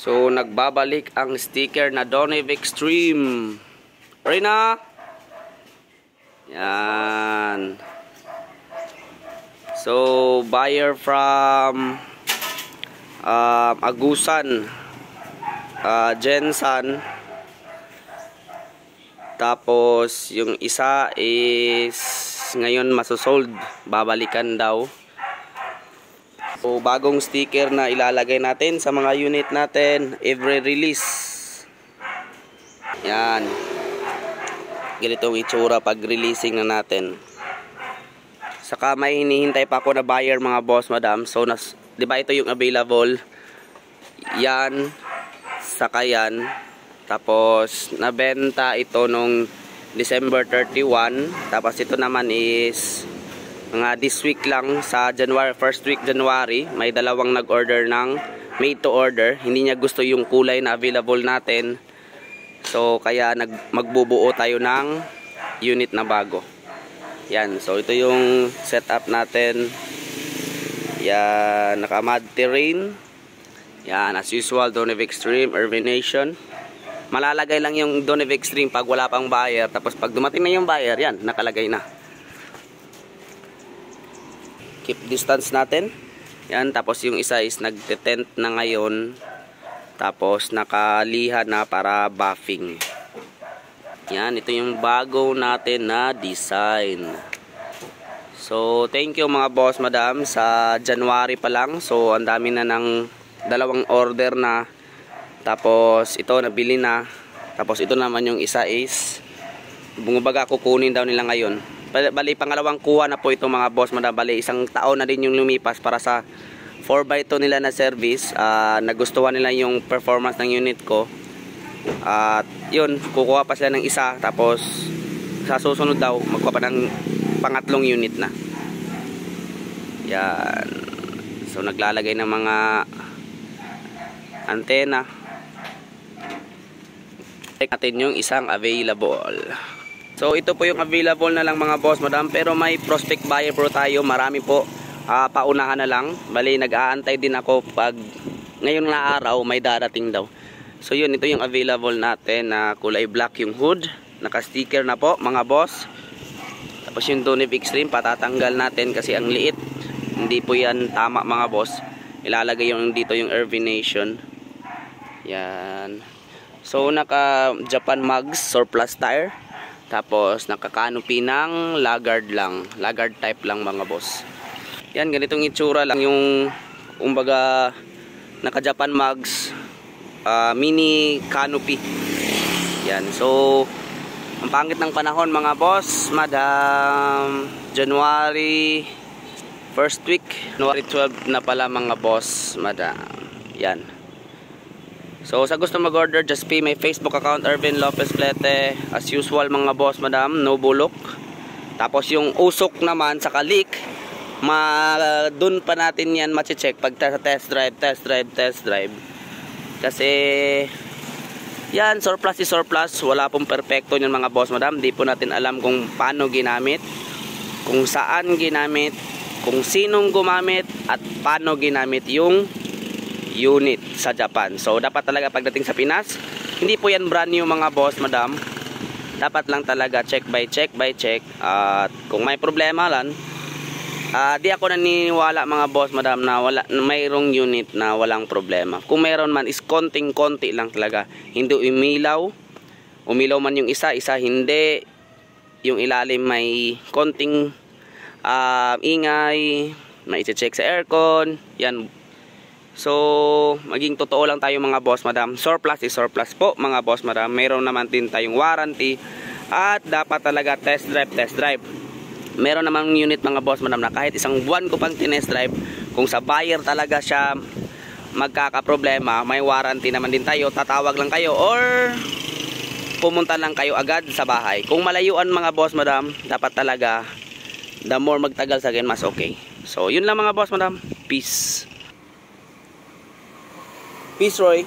So, nagbabalik ang sticker na Donev Extreme. Rina! Yan. So, buyer from Agusan, Jensan. Tapos, yung isa is ngayon masosold. Babalikan daw. So, bagong sticker na ilalagay natin sa mga unit natin every release. Yan. Ganitong itsura pag releasing na natin. Saka may hinihintay pa ako na buyer mga boss madam. So, di ba ito yung available? Yan. Saka yan. Tapos, nabenta ito nung December 31. Tapos, ito naman is mga this week lang sa January, first week January, may dalawang nag-order ng made to order. Hindi niya gusto yung kulay na available natin. So kaya magbubuo tayo ng unit na bago. Yan, so ito yung setup natin. Yan, naka-mud terrain. Yan, as usual, Donev Extreme, Urbanation. Malalagay lang yung Donev Extreme pag wala pang buyer. Tapos pag dumating na yung buyer, yan, nakalagay na. Keep distance natin. Yan, tapos yung isa is nagte-tent na ngayon. Tapos nakaliha na para buffing. Yan, ito yung bago natin na design. So, thank you mga boss madam. Sa January pa lang. So, ang dami na ng dalawang order na. Tapos, ito nabili na. Tapos, ito naman yung isa is bumbaga kukunin daw nila ngayon. Bali, pangalawang kuha na po ito mga boss madam. Bali, isang taon na din yung lumipas para sa 4x2 nila na service. Nagustuhan nila yung performance ng unit ko. At yun, kukuha pa sila ng isa. Tapos, sa susunod daw, magkuha pa ng pangatlong unit na. Yan. So, naglalagay ng mga antena. Check natin yung isang available. So ito po yung available na lang mga boss madam, pero may prospect buyer po tayo, marami po. Paunahan na lang. Bali nag-aantay din ako pag ngayon na araw may darating daw. So yun, ito yung available natin na kulay black yung hood, naka-sticker na po mga boss. Tapos yung Donev Extreme patatanggal natin kasi ang liit. Hindi po yan tama mga boss. Ilalagay yung dito yung Urbanation. Yan. So naka Japan Mugs surplus tire. Tapos naka-canopy ng laggard lang. Laggard type lang mga boss. Yan, ganitong itsura lang yung umbaga naka-Japan Mugs mini canopy. Yan. So ang pangit ng panahon mga boss madam. January first week, January 12 na pala mga boss madam. Yan. So sa gusto mag-order, just pay my Facebook account, Ervin Lopez Plete. As usual mga boss madam, no bulok. Tapos yung usok naman sa kalik, dun pa natin yan mache-check pag test drive. Kasi yan, surplus is surplus. Wala pong perfecto yun mga boss madam. Di po natin alam kung paano ginamit, kung saan ginamit, kung sinong gumamit, at paano ginamit yung unit sa Japan. So dapat talaga pagdating sa Pinas, hindi po yan brand new mga boss madam. Dapat lang talaga check by check. At kung may problema lang, di ako naniniwala mga boss madam na mayroong unit na walang problema. Kung mayroon man is konting-konti lang talaga. Hindi umilaw man yung isa hindi. Yung ilalim may konting ingay, may i-check sa aircon. Yan. So, maging totoo lang tayo mga boss madam. Surplus is surplus po mga boss madam. Meron naman din tayong warranty. At dapat talaga test drive. Meron naman unit mga boss madam na kahit isang buwan ko pang tinest drive, kung sa buyer talaga siya magkakaproblema, may warranty naman din tayo. Tatawag lang kayo or pumunta lang kayo agad sa bahay. Kung malayuan mga boss madam, dapat talaga the more magtagal sa akin, mas okay. So, yun lang mga boss madam. Peace. Peace, Roy.